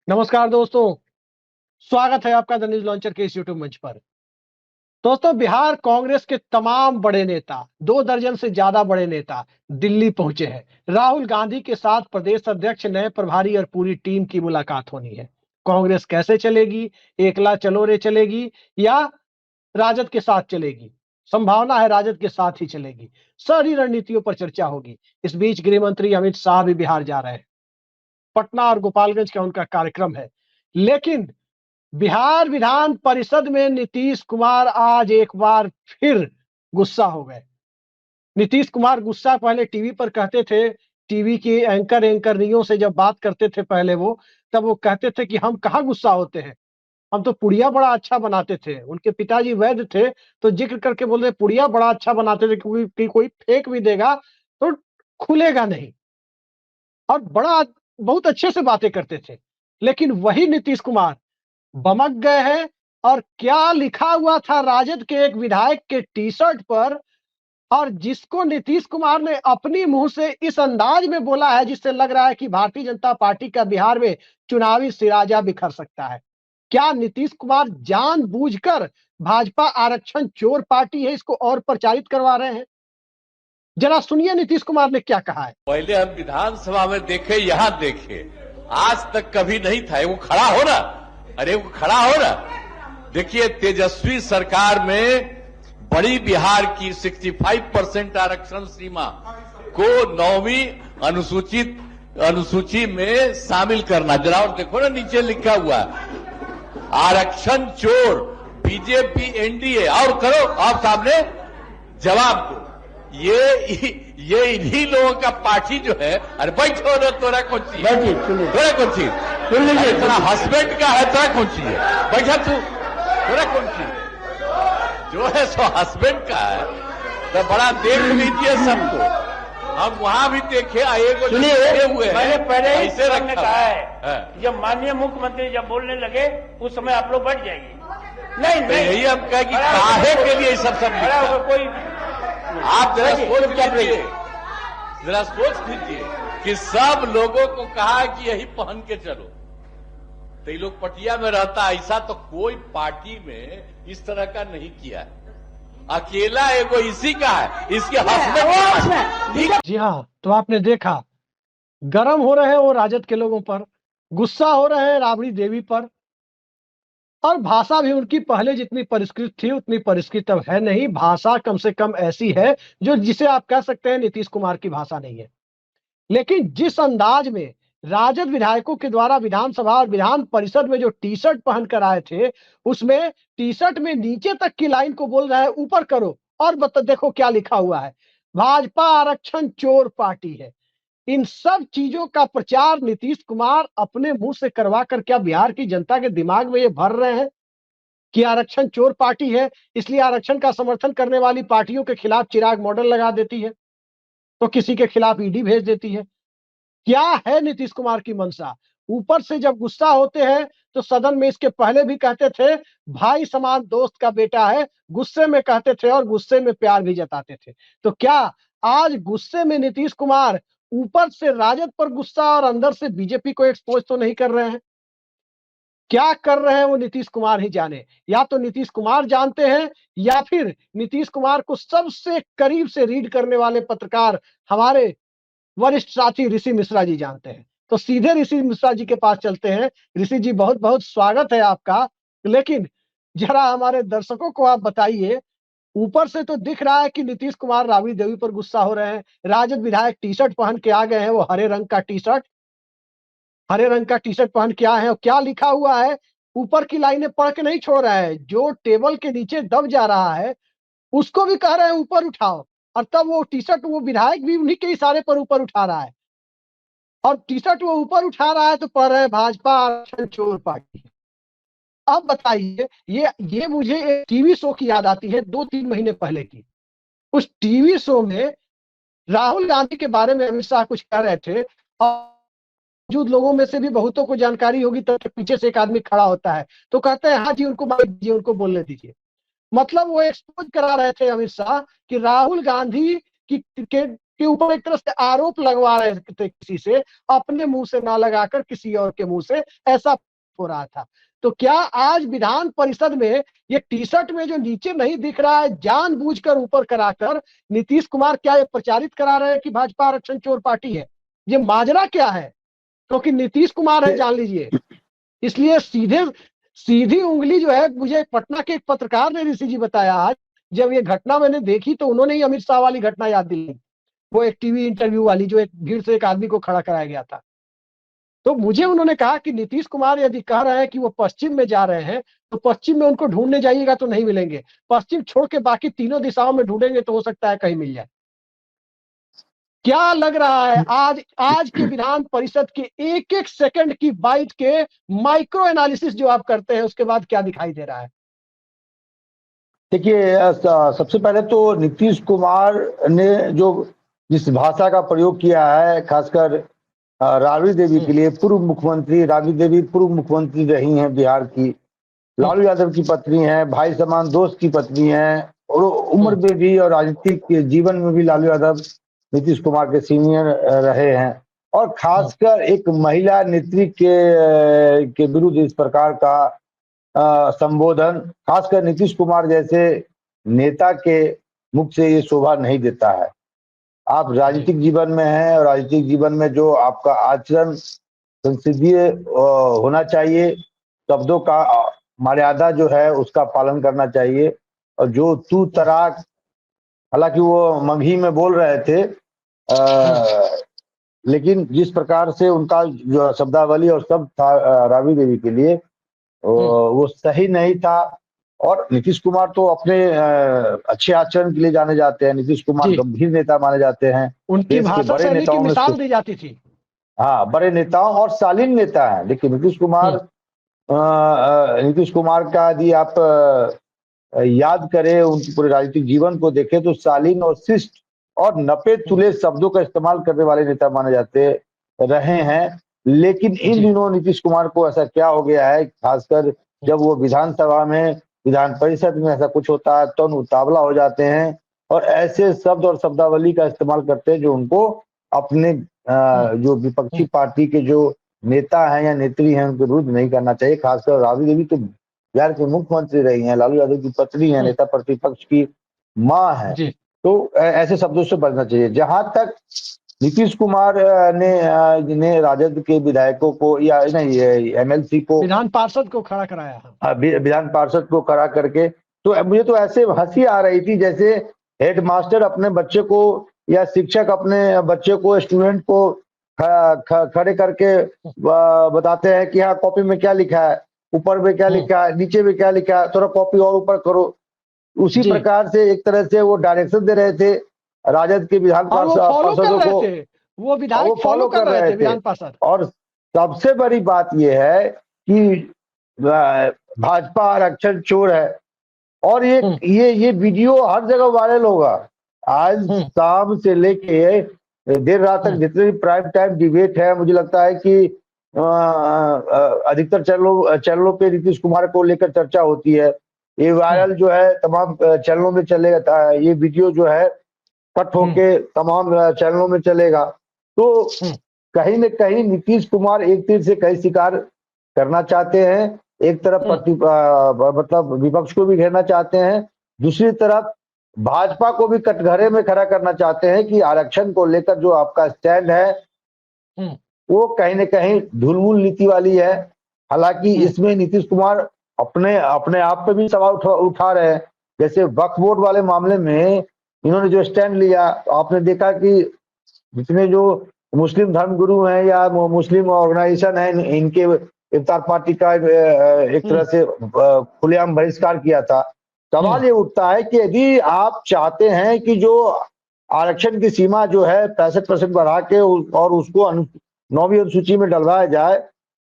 नमस्कार दोस्तों। स्वागत है आपका द न्यूज लॉन्चर के इस यूट्यूब मंच पर। दोस्तों, बिहार कांग्रेस के तमाम बड़े नेता, 2 दर्जन से ज्यादा बड़े नेता दिल्ली पहुंचे हैं। राहुल गांधी के साथ प्रदेश अध्यक्ष, नए प्रभारी और पूरी टीम की मुलाकात होनी है। कांग्रेस कैसे चलेगी? एकला चलो रे चलेगी या राजद के साथ चलेगी? संभावना है राजद के साथ ही चलेगी। सारी रणनीतियों पर चर्चा होगी। इस बीच गृह मंत्री अमित शाह भी बिहार जा रहे हैं। पटना और गोपालगंज का उनका कार्यक्रम है। लेकिन बिहार विधान परिषद में नीतीश कुमार आज एक बार फिर गुस्सा हो गए। नीतीश कुमार गुस्सा पहले टीवी पर कहते थे, टीवी की एंकरियों से जब बात करते थे पहले वो, तब वो कहते थे कि हम कहाँ गुस्सा होते हैं, हम तो पुड़िया बड़ा अच्छा बनाते थे। उनके पिताजी वैद्य थे, तो जिक्र करके बोल रहे पुड़िया बड़ा अच्छा बनाते थे, क्योंकि कोई फेंक भी देगा तो खुलेगा नहीं। और बड़ा बहुत अच्छे से बातें करते थे। लेकिन वही नीतीश कुमार बमक गए हैं। और क्या लिखा हुआ था राजद के एक विधायक के टी शर्ट पर, और जिसको नीतीश कुमार ने अपनी मुंह से इस अंदाज में बोला है जिससे लग रहा है कि भारतीय जनता पार्टी का बिहार में चुनावी सिराजा बिखर सकता है। क्या नीतीश कुमार जानबूझकर भाजपा आरक्षण चोर पार्टी है इसको और प्रचारित करवा रहे हैं? जरा सुनिए नीतीश कुमार ने क्या कहा है। पहले हम विधानसभा में देखे, यहां देखे, आज तक कभी नहीं था। वो खड़ा हो ना, अरे वो खड़ा हो ना। देखिए, तेजस्वी सरकार में बड़ी बिहार की 65% आरक्षण सीमा को 9वीं अनुसूची में शामिल करना। जरा और देखो ना, नीचे लिखा हुआ है आरक्षण चोर बीजेपी एनडीए। और करो आप सामने जवाब दो। ये इन्हीं लोगों का पार्टी जो है। अरे बैठो ना, तोरा कौन चीज, तोरा कौन चीज, सुन लीजिए, तेरा हस्बैंड का है, तोरा कौन चीज है, बैठा तू, तोरा कौन चीज जो है सो हस्बैंड का है। तो बड़ा देख लीजिए सबको। हम वहां भी देखे, एक सुनिए, हुए मैंने पहले ही ऐसे ने कहा है, है। जब माननीय मुख्यमंत्री जब बोलने लगे उस समय आप लोग बैठ जाइए। नहीं तो यही हम कहे कि काहे के लिए सब खड़ा होकर कोई आप जरा सोच लीजिए, जरा सोच लीजिए कि सब लोगों को कहा कि यही पहन के चलो, तो ये लोग पटिया में रहता। ऐसा तो कोई पार्टी में इस तरह का नहीं किया है। अकेला एगो इसी का है, इसके हस्बैंड। जी हाँ, तो आपने देखा, गरम हो रहे हैं वो राजद के लोगों पर, गुस्सा हो रहे हैं राबड़ी देवी पर। और भाषा भी उनकी पहले जितनी परिष्कृत थी उतनी परिष्कृत अब है नहीं। भाषा कम से कम ऐसी है जो जिसे आप कह सकते हैं नीतीश कुमार की भाषा नहीं है। लेकिन जिस अंदाज में राजद विधायकों के द्वारा विधानसभा और विधान परिषद में जो टी शर्ट पहन कर आए थे, उसमें टी शर्ट में नीचे तक की लाइन को बोल रहा है ऊपर करो। और देखो क्या लिखा हुआ है, भाजपा आरक्षण चोर पार्टी है। इन सब चीजों का प्रचार नीतीश कुमार अपने मुंह से करवा कर क्या बिहार की जनता के दिमाग में ये भर रहे हैं कि आरक्षण चोर पार्टी है, इसलिए आरक्षण का समर्थन करने वाली पार्टियों के खिलाफ चिराग मॉडल लगा देती है, तो किसी के खिलाफ ईडी भेज देती है। क्या है नीतीश कुमार की मंशा? ऊपर से जब गुस्सा होते हैं तो सदन में इसके पहले भी कहते थे भाई समान दोस्त का बेटा है, गुस्से में कहते थे और गुस्से में प्यार भी जताते थे। तो क्या आज गुस्से में नीतीश कुमार ऊपर से राजद पर गुस्सा और अंदर से बीजेपी को एक्सपोज तो नहीं कर रहे हैं? क्या कर रहे हैं वो नीतीश कुमार ही जाने। या तो नीतीश कुमार जानते हैं या फिर नीतीश कुमार को सबसे करीब से रीड करने वाले पत्रकार हमारे वरिष्ठ साथी ऋषि मिश्रा जी जानते हैं। तो सीधे ऋषि मिश्रा जी के पास चलते हैं। ऋषि जी, बहुत बहुत स्वागत है आपका। लेकिन जरा हमारे दर्शकों को आप बताइए, ऊपर से तो दिख रहा है कि नीतीश कुमार राबड़ी देवी पर गुस्सा हो रहे हैं। राजद विधायक टी शर्ट पहन के आ गए हैं, वो हरे रंग का टी शर्ट, हरे रंग का टी शर्ट पहन के आए हैं। और क्या लिखा हुआ है, ऊपर की लाइनें पढ़ के नहीं छोड़ रहा है, जो टेबल के नीचे दब जा रहा है उसको भी कह रहे हैं ऊपर उठाओ। और तब वो टी शर्ट, वो विधायक भी उन्हीं के इशारे पर ऊपर उठा रहा है। और टी शर्ट वो ऊपर उठा रहा है तो पढ़ रहे हैं भाजपा आरक्षण चोर पार्टी। अब बताइए, ये मुझे एक टीवी शो की याद आती है 2-3 महीने पहले की। उस टीवी शो में राहुल गांधी के बारे में अमित शाह कुछ कह रहे थे, और मौजूद लोगों में से भी बहुतों को जानकारी होगी, तब पीछे से एक आदमी खड़ा होता है तो कहते हैं हाँ जी उनको माइक दीजिए, उनको बोलने दीजिए। मतलब वो एक्सपोज करा रहे थे अमित शाह कि राहुल गांधी की के के ऊपर एक तरह से आरोप लगवा रहे थे किसी से, अपने मुंह से ना लगाकर किसी और के मुंह से, ऐसा हो रहा था। तो क्या आज विधान परिषद में ये टी शर्ट में जो नीचे नहीं दिख रहा है, जानबूझकर ऊपर कराकर नीतीश कुमार क्या ये प्रचारित करा रहे हैं कि भाजपा आरक्षण चोर पार्टी है? ये माजरा क्या है? क्योंकि नीतीश कुमार है, जान लीजिए। इसलिए सीधी उंगली जो है, मुझे पटना के एक पत्रकार ने ऋषि जी बताया आज, जब ये घटना मैंने देखी तो उन्होंने ही अमित शाह वाली घटना याद दिलाई, वो एक टीवी इंटरव्यू वाली, जो एक भीड़ से एक आदमी को खड़ा कराया गया था। तो मुझे उन्होंने कहा कि नीतीश कुमार यदि कह रहे हैं कि वो पश्चिम में जा रहे हैं, तो पश्चिम में उनको ढूंढने जाइएगा तो नहीं मिलेंगे, पश्चिम छोड़ के बाकी तीनों दिशाओं में ढूंढेंगे तो हो सकता है कहीं मिल जाए। क्या लग रहा है आज के विधान परिषद के एक एक सेकंड की बाइट के माइक्रो एनालिसिस जो आप करते हैं, उसके बाद क्या दिखाई दे रहा है? देखिए, सबसे पहले तो नीतीश कुमार ने जो जिस भाषा का प्रयोग किया है, खासकर राबड़ी देवी के लिए, पूर्व मुख्यमंत्री राबड़ी देवी पूर्व मुख्यमंत्री रही हैं बिहार की, लालू यादव की पत्नी है, भाई समान दोस्त की पत्नी है, और उम्र में भी और राजनीतिक जीवन में भी लालू यादव नीतीश कुमार के सीनियर रहे हैं। और खासकर एक महिला नेत्री के विरुद्ध इस प्रकार का संबोधन, खासकर नीतीश कुमार जैसे नेता के मुख से ये शोभा नहीं देता है। आप राजनीतिक जीवन में हैं और राजनीतिक जीवन में जो आपका आचरण संसदीय होना चाहिए, शब्दों का मर्यादा जो है उसका पालन करना चाहिए। और जो तू तराक, हालांकि वो मगही में बोल रहे थे, लेकिन जिस प्रकार से उनका जो शब्दावली और शब्द था राबड़ी देवी के लिए, वो सही नहीं था। और नीतीश कुमार तो अपने अच्छे आचरण के लिए जाने जाते हैं। नीतीश कुमार गंभीर नेता माने जाते हैं, उनकी भाषा शैली की मिसाल दी जाती थी। हाँ, बड़े नेताओं और शालीन नेता है। लेकिन नीतीश कुमार का यदि आप याद करें, उनके पूरे राजनीतिक जीवन को देखें, तो शालीन और शिष्ट और नपे तुले शब्दों का इस्तेमाल करने वाले नेता माने जाते रहे हैं। लेकिन इन दिनों नीतीश कुमार को ऐसा क्या हो गया है, खासकर जब वो विधानसभा में, विधान परिषद में ऐसा कुछ होता है तो उतावला हो जाते हैं और ऐसे शब्द और शब्दावली का इस्तेमाल करते हैं जो उनको अपने जो विपक्षी पार्टी के जो नेता हैं या नेत्री हैं उनके विरुद्ध नहीं करना चाहिए। खासकर राबड़ी देवी तो बिहार के मुख्यमंत्री रही हैं, लालू यादव की पत्नी है, नेता प्रतिपक्ष की माँ है, तो ऐसे शब्दों से बचना चाहिए। जहां तक नीतीश कुमार ने राजद के विधायकों को या नहीं एमएलसी को, विधान पार्षद को खड़ा कराया, विधान पार्षद को खड़ा करके, तो मुझे तो ऐसे हंसी आ रही थी जैसे हेडमास्टर अपने बच्चे को या शिक्षक अपने बच्चे को, स्टूडेंट को खड़े करके बताते हैं कि हाँ कॉपी में क्या लिखा है, ऊपर में क्या लिखा है, नीचे में क्या लिखा है, थोड़ा कॉपी और ऊपर करो। उसी प्रकार से एक तरह से वो डायरेक्शन दे रहे थे राजद के विधान पार्षदों को, वो विधायक फॉलो कर रहे थे विधान पार्षद। और सबसे बड़ी बात यह है कि भाजपा आरक्षण चोर है, और ये वीडियो हर जगह वायरल होगा। आज शाम से लेके देर रात तक जितने भी प्राइम टाइम डिबेट है, मुझे लगता है कि अधिकतर चैनलों पे नीतीश कुमार को लेकर चर्चा होती है। ये वायरल जो है तमाम चैनलों में चलेगा, ये वीडियो जो है कट होके तमाम चैनलों में चलेगा। तो कहीं न कहीं नीतीश कुमार एक तीर से कई शिकार करना चाहते हैं। एक तरफ मतलब विपक्ष को भी घेरना चाहते हैं, दूसरी तरफ भाजपा को भी कटघरे में खड़ा करना चाहते हैं कि आरक्षण को लेकर जो आपका स्टैंड है वो कहीं न कहीं ढुलमुल नीति वाली है। हालांकि इसमें नीतीश कुमार अपने आप पे भी सवाल उठा रहे हैं। जैसे वक्फ बोर्ड वाले मामले में इन्होंने जो स्टैंड लिया, आपने देखा कि जितने जो मुस्लिम धर्मगुरु हैं या मुस्लिम ऑर्गेनाइजेशन है, इनके इफ्तार पार्टी का एक तरह से खुलेआम बहिष्कार किया था। सवाल ये उठता है कि यदि आप चाहते हैं कि जो आरक्षण की सीमा जो है 65% बढ़ा के और उसको 9वीं अनुसूची में डलवाया जाए,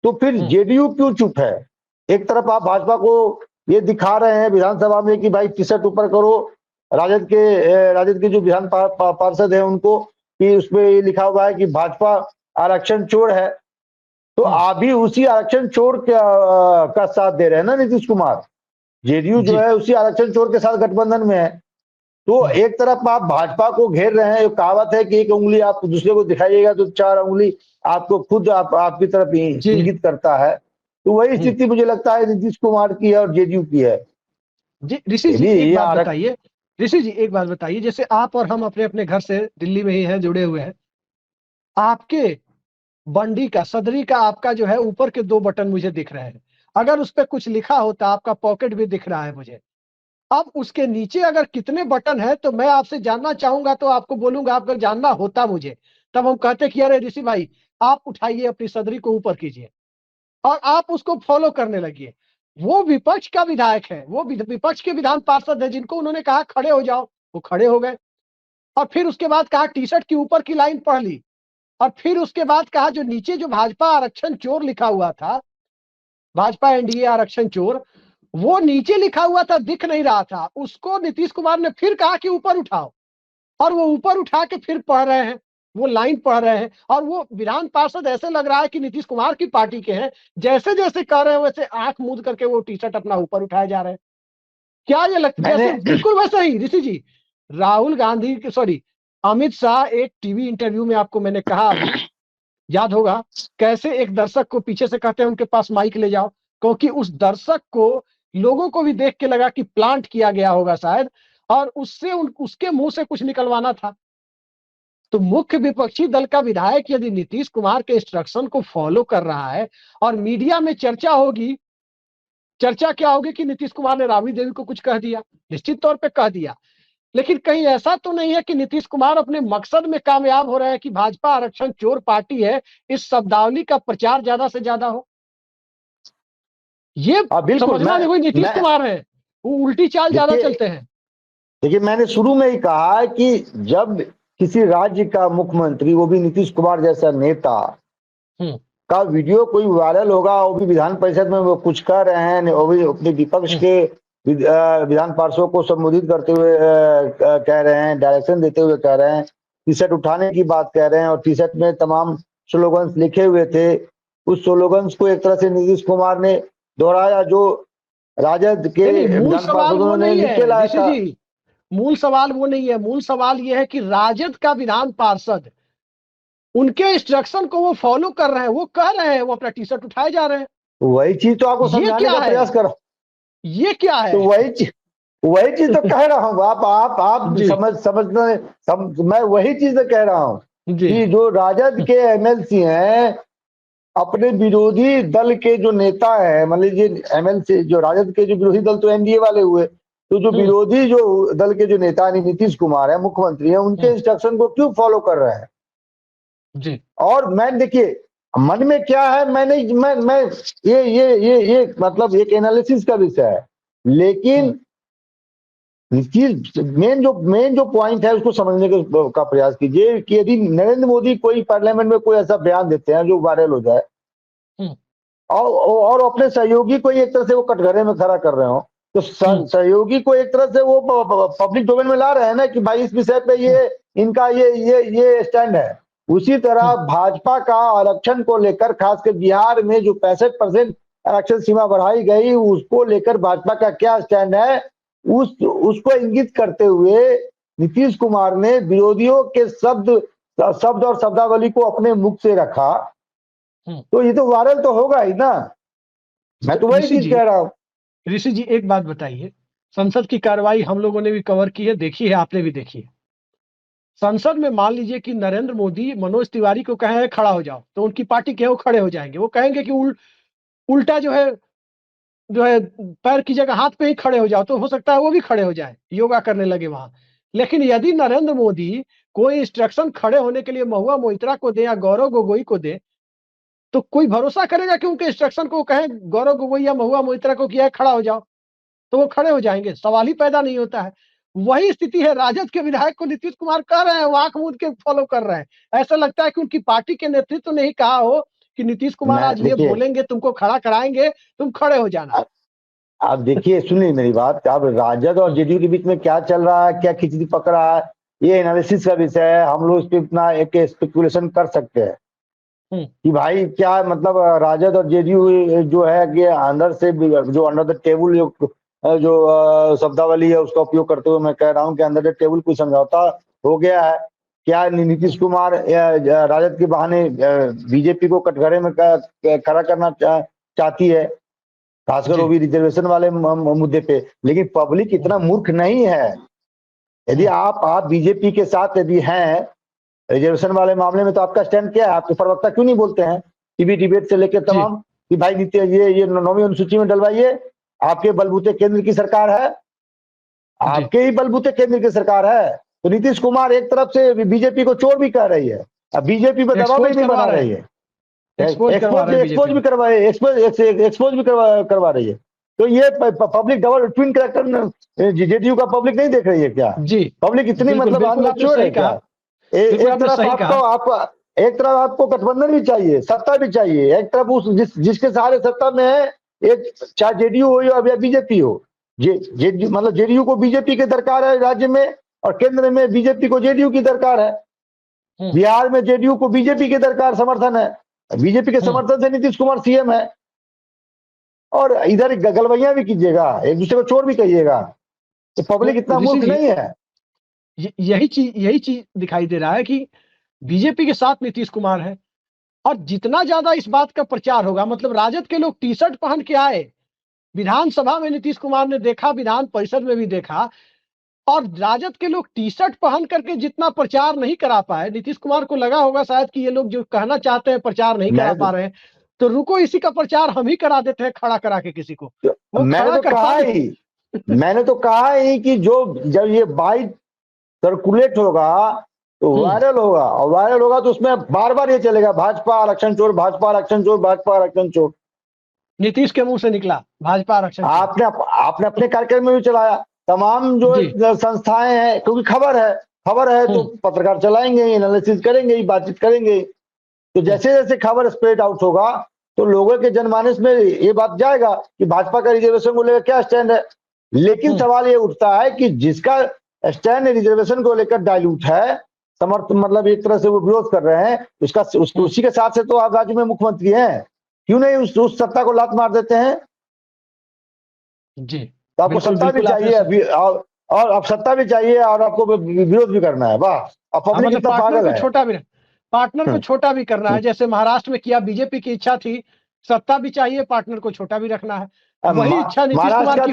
तो फिर जेडीयू क्यों चुप है? एक तरफ आप भाजपा को ये दिखा रहे हैं विधानसभा में कि भाई टी-शर्ट ऊपर करो, राजद के जो विधान पार्षद है उनको कि उसमें ये लिखा हुआ है कि भाजपा आरक्षण चोर है, तो आप भी उसी आरक्षण चोर का साथ दे रहे हैं ना नीतीश कुमार। जेडीयू जो है उसी आरक्षण चोर के साथ गठबंधन में है। तो एक तरफ आप भाजपा को घेर रहे हैं, कहावत है कि एक उंगली आप दूसरे को दिखाइएगा तो चार उंगली आपको खुद आपकी तरफ इंगित करता है। तो वही स्थिति मुझे लगता है नीतीश कुमार की है और जेडीयू की है। जी ऋषि जी एक बात बताइए, ऋषि जी एक बात बताइए, जैसे आप और हम अपने अपने घर से दिल्ली में ही हैं, जुड़े हुए हैं, आपके बंडी का, सदरी का आपका जो है ऊपर के 2 बटन मुझे दिख रहे हैं। अगर उस पर कुछ लिखा होता, आपका पॉकेट भी दिख रहा है मुझे। अब उसके नीचे अगर कितने बटन है तो मैं आपसे जानना चाहूंगा, तो आपको बोलूंगा, अगर जानना होता मुझे, तब हम कहते कि अरे ऋषि भाई आप उठाइए अपनी सदरी को ऊपर कीजिए और आप उसको फॉलो करने लगिए। वो विपक्ष का विधायक है, वो विपक्ष के विधान पार्षद है, जिनको उन्होंने कहा खड़े हो जाओ, वो खड़े हो गए। और फिर उसके बाद कहा टी शर्ट के ऊपर की लाइन पढ़ ली, और फिर उसके बाद कहा जो नीचे जो भाजपा आरक्षण चोर लिखा हुआ था, भाजपा एनडीए आरक्षण चोर, वो नीचे लिखा हुआ था, दिख नहीं रहा था, उसको नीतीश कुमार ने फिर कहा कि ऊपर उठाओ, और वो ऊपर उठा के फिर पढ़ रहे हैं, वो लाइन पढ़ रहे हैं। और वो विधान पार्षद ऐसे लग रहा है कि नीतीश कुमार की पार्टी के हैं, जैसे जैसे कर रहे हैं वैसे आंख मूंद करके वो टी शर्ट अपना ऊपर उठाए जा रहे हैं। क्या ये लगता है? जैसे बिल्कुल वैसा ही ऋषि जी, राहुल गांधी, सॉरी अमित शाह, एक टीवी इंटरव्यू में आपको मैंने कहा अभी, याद होगा, कैसे एक दर्शक को पीछे से कहते हैं उनके पास माइक ले जाओ, क्योंकि उस दर्शक को, लोगों को भी देख के लगा कि प्लांट किया गया होगा शायद, और उससे उसके मुंह से कुछ निकलवाना था। तो मुख्य विपक्षी दल का विधायक यदि नीतीश कुमार के इंस्ट्रक्शन को फॉलो कर रहा है, और मीडिया में चर्चा होगी, चर्चा क्या होगी कि नीतीश कुमार ने राबड़ी देवी को कुछ कह दिया, निश्चित तौर पे कह दिया, लेकिन कहीं ऐसा तो नहीं है कि नीतीश कुमार अपने मकसद में कामयाब हो रहे हैं कि भाजपा आरक्षण चोर पार्टी है, इस शब्दावली का प्रचार ज्यादा से ज्यादा हो? ये समझना नहीं, कोई नीतीश कुमार है, वो उल्टी चाल ज्यादा चलते हैं। देखिए, मैंने शुरू में ही कहा कि जब किसी राज्य का मुख्यमंत्री, वो भी नीतीश कुमार जैसा नेता का वीडियो कोई वायरल होगा, वो भी विधान परिषद में वो कुछ कह रहे हैं, वो भी अपने विपक्ष के विधान पार्षदों को संबोधित करते हुए कह रहे हैं, डायरेक्शन देते हुए कह रहे हैं, टी शर्ट उठाने की बात कह रहे हैं, और टी शर्ट में तमाम स्लोगन्स लिखे हुए थे। उस स्लोगन्स को एक तरह से नीतीश कुमार ने दोहराया, जो राजद के विधान पार्षदों ने लिख के लाया था। मूल सवाल वो नहीं है, मूल सवाल ये है कि राजद का विधान पार्षद, उनके इंस्ट्रक्शन को वो फॉलो कर रहे हैं, वो कह रहे हैं, वो अपना टी शर्ट उठाए जा रहे हैं। वही चीज तो आपको समझाने का प्रयास कर रहा हूं। ये क्या है? तो वही चीज तो कह रहा हूँ। आप मैं वही चीज तो कह रहा हूँ कि जो राजद के एमएलसी हैं, अपने विरोधी दल के जो नेता है, मान लीजिए एमएलसी, जो राजद के जो विरोधी दल तो एनडीए वाले हुए, तो जो विरोधी जो दल के जो नेता नीतीश कुमार है, मुख्यमंत्री है, उनके इंस्ट्रक्शन को क्यों फॉलो कर रहे हैं जी? और मैं देखिए मन में क्या है, मैं ये मतलब एक एनालिसिस का विषय है, लेकिन मेन जो पॉइंट है उसको समझने का प्रयास कीजिए कि यदि नरेंद्र मोदी कोई पार्लियामेंट में कोई ऐसा बयान देते हैं जो वायरल हो जाए, और अपने सहयोगी को एक तरह से वो कटघरे में खड़ा कर रहे हो, तो सहयोगी को एक तरह से वो पब्लिक डोमेन में ला रहे हैं ना कि भाई इस विषय पे ये इनका ये स्टैंड है। उसी तरह भाजपा का आरक्षण को लेकर, खासकर बिहार में जो 65% आरक्षण सीमा बढ़ाई गई, उसको लेकर भाजपा का क्या स्टैंड है, उसको इंगित करते हुए नीतीश कुमार ने विरोधियों के शब्द और शब्दावली को अपने मुख से रखा। तो ये तो वायरल तो होगा ही ना। मैं तो वही चीज कह रहा हूँ। ऋषि जी एक बात बताइए, संसद की कार्रवाई हम लोगों ने भी कवर की है, देखी है, आपने भी देखी है। संसद में मान लीजिए कि नरेंद्र मोदी मनोज तिवारी को कहे खड़ा हो जाओ, तो उनकी पार्टी के वो खड़े हो जाएंगे, वो कहेंगे कि उल्टा जो है पैर की जगह हाथ पे ही खड़े हो जाओ, तो हो सकता है वो भी खड़े हो जाए, योगा करने लगे वहां। लेकिन यदि नरेंद्र मोदी कोई इंस्ट्रक्शन खड़े होने के लिए महुआ मोइत्रा को दे या गौरव गोगोई को दे, तो कोई भरोसा करेगा कि उनके इंस्ट्रक्शन को कहे गौरव गोगोई या महुआ मोइत्रा को किया खड़ा हो जाओ, तो वो खड़े हो जाएंगे? सवाल ही पैदा नहीं होता है। वही स्थिति है, राजद के विधायक को नीतीश कुमार कह रहे हैं, वो आंख मूंद के फॉलो कर रहे हैं। ऐसा लगता है कि उनकी पार्टी के नेतृत्व ने ही कहा हो कि नीतीश कुमार आज ये बोलेंगे, तुमको खड़ा कराएंगे, तुम खड़े हो जाना। आप देखिए, सुनिए मेरी बात, अब राजद और जेडीयू के बीच में क्या चल रहा है, क्या खिचड़ी पक रहा है, ये एनालिसिस का विषय है। हम लोग इस पे इतना एक स्पेकुलेशन कर सकते हैं कि भाई क्या मतलब राजद और जेडीयू जो है कि अंदर से जो अंडर द टेबल जो शब्दावली है उसका उपयोग करते हुए मैं कह रहा हूं कि अंडर द टेबल कोई समझौता हो गया है। क्या नीतीश कुमार राजद के बहाने बीजेपी को कटघरे में खड़ा करना चाहती है, खासकर वो भी रिजर्वेशन वाले मुद्दे पे। लेकिन पब्लिक इतना मूर्ख नहीं है। यदि आप बीजेपी के साथ यदि हैं रिजर्वेशन वाले मामले में, तो आपका स्टैंड क्या है? आपके प्रवक्ता क्यों नहीं बोलते हैं टीवी डिबेट से लेकर तमाम कि भाई नीतीश ये 9वीं अनुसूची में डलवाइए, आपके बलबूते केंद्र की सरकार है, आपके ही बलबूते केंद्र की सरकार है। तो नीतीश कुमार एक तरफ से बीजेपी को चोर भी कह रही है, अब बीजेपी पर दबाव भी बना रही है, एक्सपोज भी करवाए, एक्सपोज भी करवा रही है। तो ये public double twin character JDU का पब्लिक नहीं देख रही है क्या? जी, पब्लिक इतनी मतलब अनमेच्योर है क्या? एक तरफ आपको गठबंधन भी चाहिए, सत्ता भी चाहिए। एक तरफ उस जिसके सहारे सत्ता में है, एक चाहे जेडीयू हो या बीजेपी हो, मतलब जेडीयू को बीजेपी की दरकार है राज्य में, और केंद्र में बीजेपी को जेडीयू की दरकार है। बिहार में जेडीयू को बीजेपी की दरकार समर्थन है, बीजेपी के समर्थन से नीतीश कुमार सीएम है। और इधर गलवैया भी कीजिएगा, एक दूसरे को चोर भी कहिएगा। तो पब्लिक इतना मूर्ख नहीं है। यही चीज दिखाई दे रहा है कि बीजेपी के साथ नीतीश कुमार है, और जितना ज्यादा इस बात का प्रचार होगा, मतलब राजद के लोग टी शर्ट पहन के आए विधानसभा में, नीतीश कुमार ने देखा, विधान परिषद में भी देखा, और राजद के लोग टी शर्ट पहन करके जितना प्रचार नहीं करा पाए, नीतीश कुमार को लगा होगा शायद कि ये लोग जो कहना चाहते हैं प्रचार नहीं करा पा रहे हैं, तो रुको इसी का प्रचार हम ही करा देते हैं खड़ा करा के किसी को। मैंने तो कहा ही कि जब ये बाइट सर्कुलेट होगा तो वायरल होगा, और वायरल होगा तो उसमें बार बार ये चलेगा, भाजपा आरक्षण चोर, भाजपा आरक्षण चोर, भाजपा आरक्षण चोर। नीतीश के मुंह से निकला भाजपा आरक्षण। आपने अपने कार्यक्रम में भी चलाया, तमाम जो संस्थाएं हैं, क्योंकि खबर है तो पत्रकार चलाएंगे, एनालिसिस करेंगे, बातचीत करेंगे। तो जैसे जैसे खबर स्प्रेड आउट होगा तो लोगों के जनमानस में ये बात जाएगा कि भाजपा का रिजर्वेशन को लेकर क्या स्टैंड है। लेकिन सवाल ये उठता है कि जिसका स्टैंड रिजर्वेशन को लेकर डाइल्यूट है, मतलब एक तरह से वो विरोध कर रहे हैं, उसी के साथ से तो आप राज्य में मुख्यमंत्री हैं, क्यों नहीं उस सत्ता को लात मार देते हैं? जी, तो आपको सत्ता भी चाहिए अभी, और अब सत्ता भी चाहिए और आपको विरोध भी करना है। वाह, अब पब्लिक इतना पागल है। पार्टनर को छोटा भी करना है, जैसे महाराष्ट्र में किया। बीजेपी की इच्छा थी सत्ता भी चाहिए, पार्टनर को छोटा भी रखना है, वही इच्छा नीतीश कुमार की।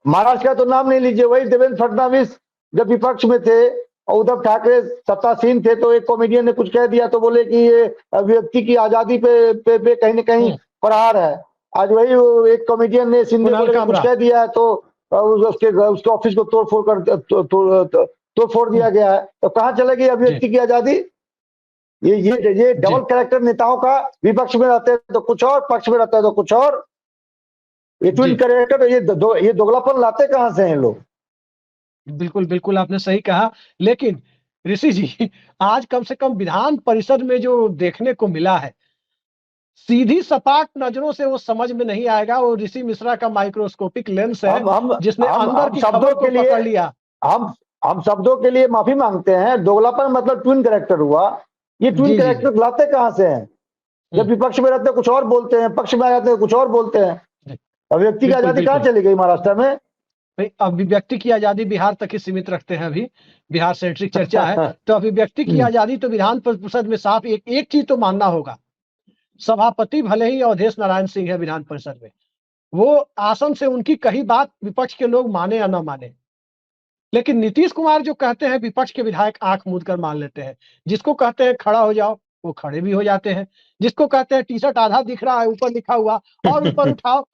महाराष्ट्र का तो नाम नहीं लीजिए, वही देवेंद्र फडणवीस जब विपक्ष में थे और उद्धव ठाकरे सत्तासीन थे, तो एक कॉमेडियन ने कुछ कह दिया तो बोले कि ये व्यक्ति की आजादी पे कहीं न कहीं प्रहार है। आज वही एक कॉमेडियन ने सिंधे को कुछ कह दिया है तो उसके ऑफिस को तोड़ दिया गया है। तो कहाँ चलेगी अभिव्यक्ति की आजादी? ये डबल कैरेक्टर नेताओं का, विपक्ष में रहते हैं तो कुछ और, पक्ष में रहते हैं तो कुछ और। ये ट्विन कैरेक्टर, ये दोगलापन लाते कहां से हैं लोग? बिल्कुल बिल्कुल, आपने सही कहा। लेकिन ऋषि जी, आज कम से कम विधान परिषद में जो देखने को मिला है, सीधी सपाट नजरों से वो समझ में नहीं आएगा। वो ऋषि मिश्रा का माइक्रोस्कोपिक लेंस है जिसने अंदर की खबर को पकड़ लिया। हम शब्दों के लिए माफी मांगते हैं। दोगलापन मतलब ट्विन कैरेक्टर हुआ। ये ट्विन कैरेक्टर लाते कहां से हैं? जब विपक्ष में रहते हैं कुछ और बोलते हैं, पक्ष में आ जाते हैं कुछ और बोलते हैं। अभिव्यक्ति की आजादी कहां चली गई महाराष्ट्र में? अभिव्यक्ति की आजादी बिहार तक ही सीमित रखते हैं, अभी बिहार सेंट्रिक चर्चा है। तो अभिव्यक्ति की आजादी तो विधान परिषद में साफ एक चीज तो मानना होगा, सभापति भले ही अवधेश नारायण सिंह है विधान परिषद में, वो आसन से उनकी कही बात विपक्ष के लोग माने या ना माने, लेकिन नीतीश कुमार जो कहते हैं विपक्ष के विधायक आंख मूंद कर मान लेते हैं। जिसको कहते हैं खड़ा हो जाओ वो खड़े भी हो जाते हैं, जिसको कहते हैं टी शर्ट आधा दिख रहा है ऊपर लिखा हुआ और ऊपर उठाओ,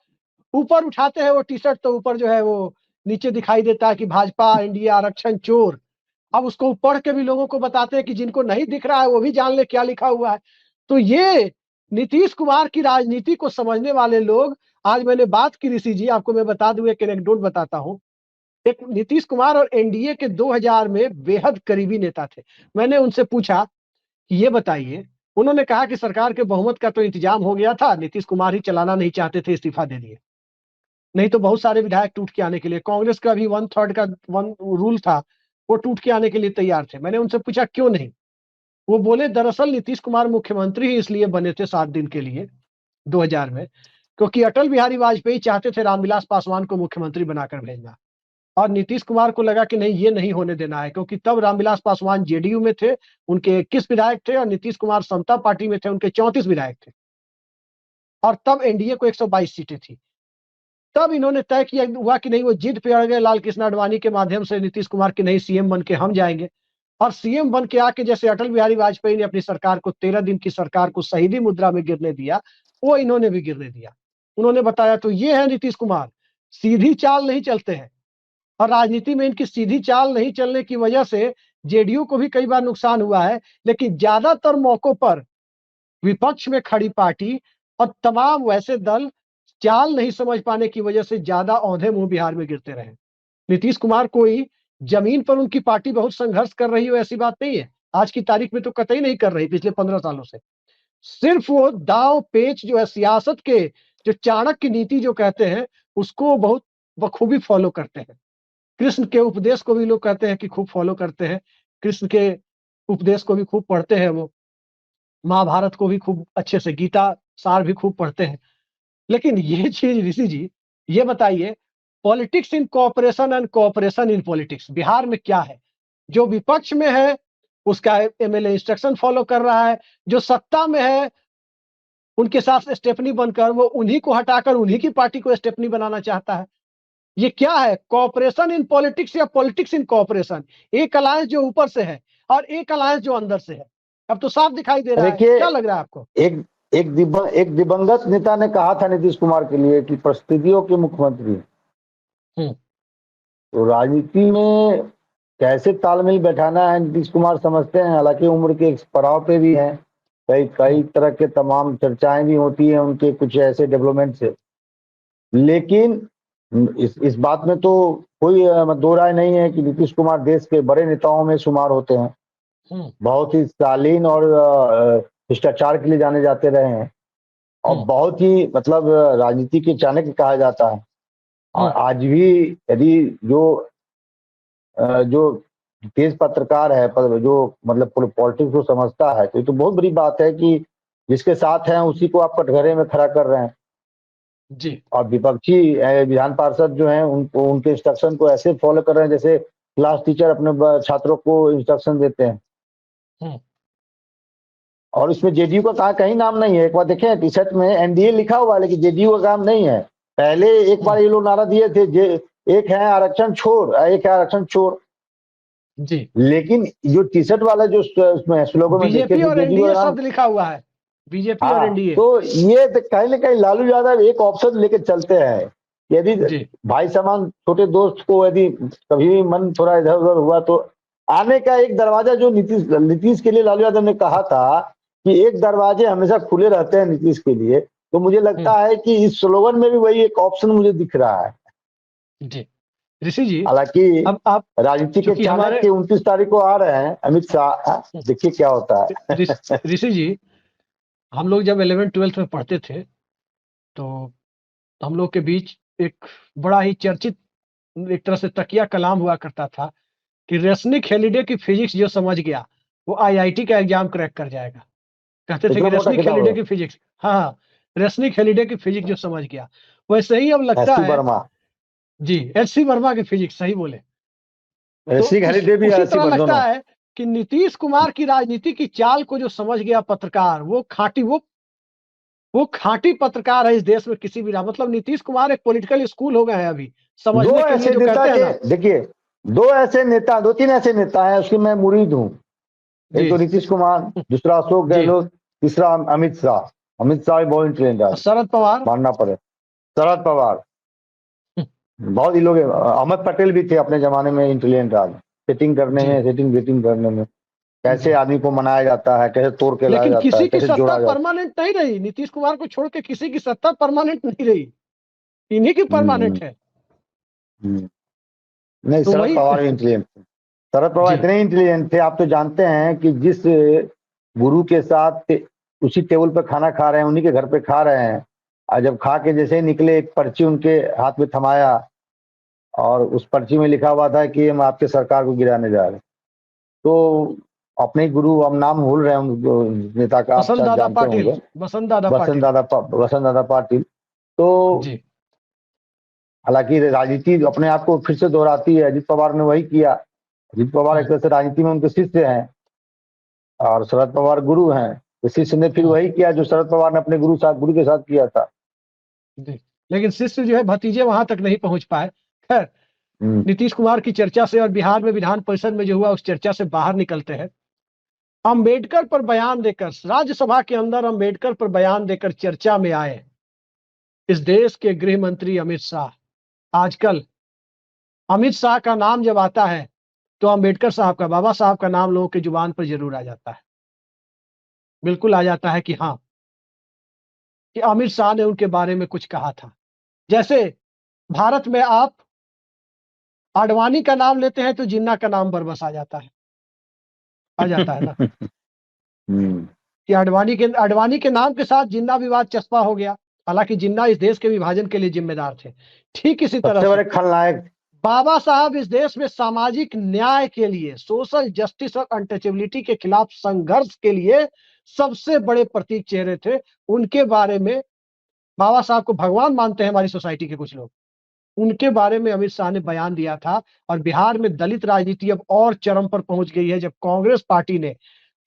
ऊपर उठाते हैं वो टी शर्ट तो ऊपर जो है वो नीचे दिखाई देता है कि भाजपा एनडीए आरक्षण चोर। अब उसको पढ़ के भी लोगों को बताते हैं कि जिनको नहीं दिख रहा है वो भी जान ले क्या लिखा हुआ है। तो ये नीतीश कुमार की राजनीति को समझने वाले लोग, आज मैंने बात की ऋषि जी, आपको मैं बता दूं, एक एनेक्डोट बताता हूं। एक नीतीश कुमार और एनडीए के 2000 में बेहद करीबी नेता थे। मैंने उनसे पूछा कि ये बताइए, उन्होंने कहा कि सरकार के बहुमत का तो इंतजाम हो गया था, नीतीश कुमार ही चलाना नहीं चाहते थे, इस्तीफा दे दिए, नहीं तो बहुत सारे विधायक टूट के आने के लिए, कांग्रेस का भी 1/3 का रूल था, वो टूट के आने के लिए तैयार थे। मैंने उनसे पूछा क्यों नहीं? वो बोले दरअसल नीतीश कुमार मुख्यमंत्री ही इसलिए बने थे 7 दिन के लिए 2000 में क्योंकि अटल बिहारी वाजपेयी चाहते थे रामविलास पासवान को मुख्यमंत्री बनाकर भेजना, और नीतीश कुमार को लगा कि नहीं, ये नहीं होने देना है, क्योंकि तब रामविलास पासवान जेडीयू में थे, उनके 21 विधायक थे, और नीतीश कुमार समता पार्टी में थे, उनके 34 विधायक थे, और तब एनडीए को 122 सीटें थी। तब इन्होंने तय किया हुआ कि नहीं, वो जिद पे अड़ गए लाल कृष्ण आडवाणी के माध्यम से नीतीश कुमार की, नहीं, सीएम बन के हम जाएंगे। और सीएम बन के आके जैसे अटल बिहारी वाजपेयी ने अपनी सरकार को 13 दिन की सरकार को शहीदी मुद्रा में गिरने दिया, वो इन्होंने भी गिरने दिया। उन्होंने बताया तो ये है नीतीश कुमार, सीधी चाल नहीं चलते हैं, और राजनीति में इनकी सीधी चाल नहीं चलने की वजह से जेडीयू को भी कई बार नुकसान हुआ है, लेकिन ज्यादातर मौकों पर विपक्ष में खड़ी पार्टी और तमाम वैसे दल चाल नहीं समझ पाने की वजह से ज्यादा औंधे मुंह बिहार में गिरते रहे। नीतीश कुमार कोई जमीन पर उनकी पार्टी बहुत संघर्ष कर रही हो ऐसी बात नहीं है, आज की तारीख में तो कतई नहीं कर रही, पिछले 15 सालों से। सिर्फ वो दांव पेच जो है सियासत के, जो चाणक्य नीति जो कहते हैं, उसको बहुत बखूबी फॉलो करते हैं। कृष्ण के उपदेश को भी लोग कहते हैं कि खूब फॉलो करते हैं, कृष्ण के उपदेश को भी खूब पढ़ते हैं, वो महाभारत को भी खूब अच्छे से, गीता सार भी खूब पढ़ते हैं। लेकिन ये चीज ऋषि जी, ये बताइए, politics in cooperation and cooperation in politics Bihar में क्या है? जो विपक्ष में है उसका एमएलए इंस्ट्रक्शन फॉलो कर रहा है, जो सत्ता में है उनके साथ स्टेफनी बनकर वो उन्हीं को हटाकर उन्हीं की पार्टी को स्टेफनी बनाना चाहता है। ये क्या है, कोऑपरेशन इन पॉलिटिक्स या पॉलिटिक्स इन कोऑपरेशन? एक अलायंस जो ऊपर से है और एक अलायंस जो अंदर से है, अब तो साफ दिखाई दे रहा है। क्या लग रहा है आपको? एक दिवंगत नेता ने कहा था नीतीश कुमार के लिए कि परिस्थितियों के मुख्यमंत्री। तो राजनीति में कैसे तालमेल बैठाना है नीतीश कुमार समझते हैं, हालांकि उम्र के एक पड़ाव पे भी हैं, कई तरह के तमाम चर्चाएं भी होती हैं उनके कुछ ऐसे डेवलपमेंट से, लेकिन इस बात में तो कोई दो राय नहीं है कि नीतीश कुमार देश के बड़े नेताओं में शुमार होते हैं। बहुत ही शालीन और शिष्टाचार के लिए जाने जाते रहे हैं, और बहुत ही मतलब राजनीति के चाणक्य कहा जाता है। और आज भी यदि जो तेज पत्रकार है, जो मतलब पॉलिटिक्स को समझता है, तो ये तो बहुत बड़ी बात है कि जिसके साथ हैं उसी को आप कटघरे में खड़ा कर रहे हैं जी। और विपक्षी विधान पार्षद जो हैं उनको, उनके इंस्ट्रक्शन को ऐसे फॉलो कर रहे हैं जैसे क्लास टीचर अपने छात्रों को इंस्ट्रक्शन देते हैं। और इसमें जेडीयू का कहीं नाम नहीं है। एक बार देखें टी शर्ट में एनडीए लिखा हुआ है, लेकिन जेडीयू का काम नहीं है। पहले एक बार ये लोग नारा दिए थे, एक है आरक्षण छोड़, एक है आरक्षण छोड़ जी, लेकिन जो टी शर्ट वाला जो उसमें स्लोगन में बीजेपी और एनडीए शब्द लिखा हुआ है, बीजेपी और एनडीए। तो ये कहीं ना कहीं लालू यादव एक ऑप्शन लेके चलते हैं। यदि भाई समान छोटे दोस्त को यदि कभी भी मन थोड़ा इधर उधर हुआ तो आने का एक दरवाजा, जो नीतीश के लिए लालू यादव ने कहा था कि एक दरवाजे हमेशा खुले रहते हैं नीतीश के लिए, तो मुझे लगता है कि इस स्लोगन में भी वही एक ऑप्शन मुझे दिख रहा है। जी ऋषि जी, हालांकि अब आप राजनीति के चाणक्य के 29 तारीख को आ रहे हैं अमित शाह, देखिए क्या होता है। ऋषि जी, हम लोग जब 11th-12th में पढ़ते थे तो हम लोग के बीच एक बड़ा ही चर्चित एक तरह से तकिया कलाम हुआ करता था कि रेसनिक हेलिडे की फिजिक्स जो समझ गया वो आईआईटी का एग्जाम क्रैक कर जाएगा। कहते थे कि रेसनिक हेलिडे की फिजिक्स, हाँ, रेसनिक हेलिडे की फिजिक्स जो समझ गया। वैसे ही अब लगता है जी, एचसी वर्मा की फिजिक्स, सही बोले। तो उसी तरह लगता है कि नीतीश कुमार की राजनीति की चाल को जो समझ गया पत्रकार, वो खांटी पत्रकार है इस देश में किसी भी मतलब नीतीश कुमार एक पॉलिटिकल स्कूल हो गए हैं अभी समझने के लिए, जो कहते हैं ना। देखिए दो तीन ऐसे नेता हैं उसकी मैं मुरीद हूँ। एक तो नीतीश कुमार, दूसरा अशोक गहलोत, तीसरा अमित शाह भी बहुत इंटेलिजेंट है। शरद पवार, मानना पड़े, शरद पवार बहुत ही लोग, अहमद पटेल भी थे अपने जमाने में इंटेलिजेंट आदमी, सेटिंग करने में, सेटिंग करने में, कैसे आदमी को मनाया जाता है, कैसे तोड़ के लाया जाता है, किसी की सत्ता परमानेंट नहीं रही। नीतीश कुमार को छोड़ के किसी की सत्ता परमानेंट नहीं रही, इन्हीं की परमानेंट है। नहीं, शरद पवार इंटेलिजेंट थे। शरद पवार इतने इंटेलिजेंट थे, आप तो जानते हैं कि जिस गुरु के साथ उसी टेबल पर खाना खा रहे हैं, उन्हीं के घर पे खा रहे हैं, और जब खा के जैसे ही निकले एक पर्ची उनके हाथ में थमाया और उस पर्ची में लिखा हुआ था कि हम आपके सरकार को गिराने जा रहे हैं। तो अपने गुरु, हम नाम भूल रहे हैं नेता का, वसंत दादा पाटिल। वसंत दादा पाटिल तो जी हालांकि राजनीति अपने आप को फिर से दोहराती है। अजित पवार ने वही किया। अजित पवार एक तरह से राजनीति में उनके शिष्य हैं और शरद पवार गुरु हैं, तो शिष्य ने फिर वही किया जो शरद पवार ने अपने गुरु के साथ किया था। जी। लेकिन शिष्य जो है भतीजे वहां तक नहीं पहुंच पाए। खैर, नीतीश कुमार की चर्चा से और बिहार में विधान परिषद में जो हुआ उस चर्चा से बाहर निकलते हैं। अंबेडकर पर बयान देकर राज्यसभा के अंदर अंबेडकर पर बयान देकर चर्चा में आए इस देश के गृह मंत्री अमित शाह। आजकल अमित शाह का नाम जब आता है तो अंबेडकर साहब का, बाबा साहब का नाम लोगों की जुबान पर जरूर आ जाता है। बिल्कुल आ जाता है कि हाँ, कि अमित शाह ने उनके बारे में कुछ कहा था। जैसे भारत में आप आडवाणी का नाम लेते हैं तो जिन्ना का नाम बरबस आ जाता है, ना कि आडवाणी के नाम के साथ जिन्ना विवाद चस्पा हो गया। हालांकि जिन्ना इस देश के विभाजन के लिए जिम्मेदार थे। ठीक इसी तरह सबसे से बड़े खलनायक बाबा साहब इस देश में सामाजिक न्याय के लिए, सोशल जस्टिस और अनटचेबिलिटी के खिलाफ संघर्ष के लिए सबसे बड़े प्रतीक चेहरे थे। उनके बारे में, बाबा साहब को भगवान मानते हैं हमारी सोसाइटी के कुछ लोग, उनके बारे में अमित शाह ने बयान दिया था। और बिहार में दलित राजनीति अब और चरम पर पहुंच गई है जब कांग्रेस पार्टी ने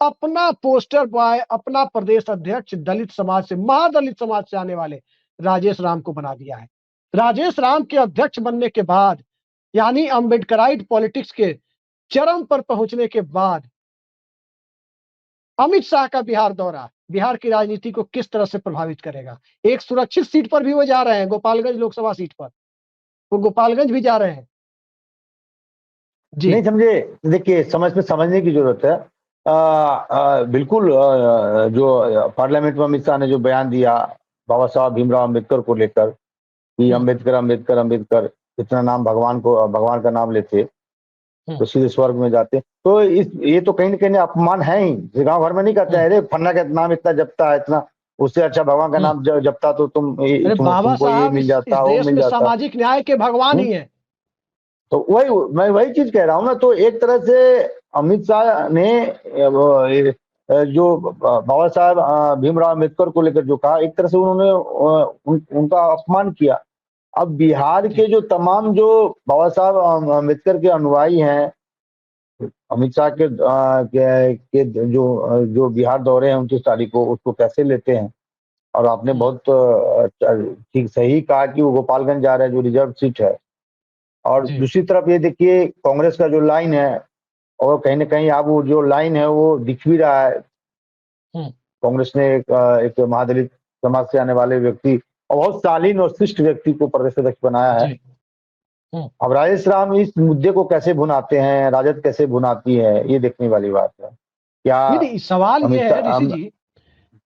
अपना पोस्टर बॉय, अपना प्रदेश अध्यक्ष दलित समाज से, महादलित समाज से आने वाले राजेश राम को बना दिया है। राजेश राम के अध्यक्ष बनने के बाद, यानी अम्बेडकराइट पॉलिटिक्स के चरम पर पहुंचने के बाद, अमित शाह का बिहार दौरा बिहार की राजनीति को किस तरह से प्रभावित करेगा। एक सुरक्षित सीट पर भी वो जा रहे हैं, गोपालगंज लोकसभा सीट पर वो गोपालगंज भी जा रहे हैं। जी नहीं समझे, देखिए समझने की जरूरत है। बिल्कुल जो पार्लियामेंट में अमित शाह ने जो बयान दिया बाबा साहब भीमराव अम्बेडकर को लेकर कि अम्बेडकर अम्बेडकर अम्बेडकर, इतना नाम भगवान का नाम लेते तो सीधे स्वर्ग में जाते, तो ये तो कहीं ना कहीं अपमान है ही। गांव भर में नहीं कहते हैं अरे फन्ना का नाम इतना जपता है, इतना उससे अच्छा भगवान का नाम जपता तो बाबा तुमको ये साहब मिल इस जाता, वो देश मिल में जाता। सामाजिक न्याय के भगवान ही है। तो मैं वही चीज कह रहा हूँ ना। तो एक तरह से अमित शाह ने जो बाबा साहब भीमराव अम्बेडकर को लेकर जो कहा, एक तरह से उन्होंने उनका अपमान किया। अब बिहार के जो तमाम जो बाबा साहब अम्बेडकर के अनुयायी हैं, अमित शाह के जो बिहार दौरे हैं 29 तारीख को, उसको कैसे लेते हैं। और आपने बहुत ठीक सही कहा कि वो गोपालगंज जा रहे हैं जो रिजर्व सीट है। और दूसरी तरफ ये देखिए कांग्रेस का जो लाइन है, और कहीं ना कहीं अब वो जो लाइन है वो दिख भी रहा है। कांग्रेस ने एक महादलित समाज से आने वाले व्यक्ति और बहुत शालीन और शिष्ट व्यक्ति को प्रदेश अध्यक्ष बनाया है। अब राजेश राम इस मुद्दे को कैसे भुनाते हैं, राजद कैसे भुनाती है, ये देखने वाली बात है। क्या नहीं, सवाल ये है ऋषि जी,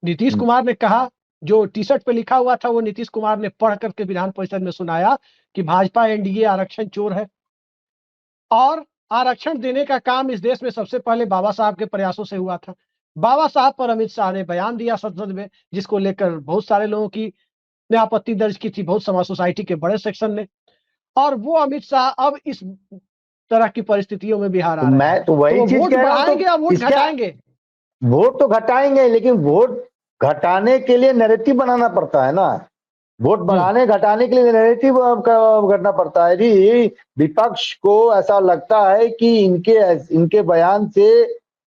नीतीश कुमार ने कहा, जो टी शर्ट पे लिखा हुआ था वो नीतीश कुमार ने पढ़ करके विधान परिषद में सुनाया कि भाजपा एनडीए आरक्षण चोर है। और आरक्षण देने का काम इस देश में सबसे पहले बाबा साहब के प्रयासों से हुआ था। बाबा साहब पर अमित शाह ने बयान दिया संसद में, जिसको लेकर बहुत सारे लोगों की ने आपत्ति दर्ज की थी, बहुत समाज सोसाइटी के बड़े सेक्शन ने। और वो अमित शाह अब इस तरह की परिस्थितियों में बिहार आ रहे हैं। मैं तो वही चीज कह रहा हूं, या वोट घटाएंगे? वोट तो घटाएंगे, लेकिन वोट घटाने के लिए नैरेटिव बनाना पड़ता है ना। वोट बढ़ाने घटाने के लिए नैरेटिव करना पड़ता है जी। विपक्ष को ऐसा लगता है कि इनके बयान से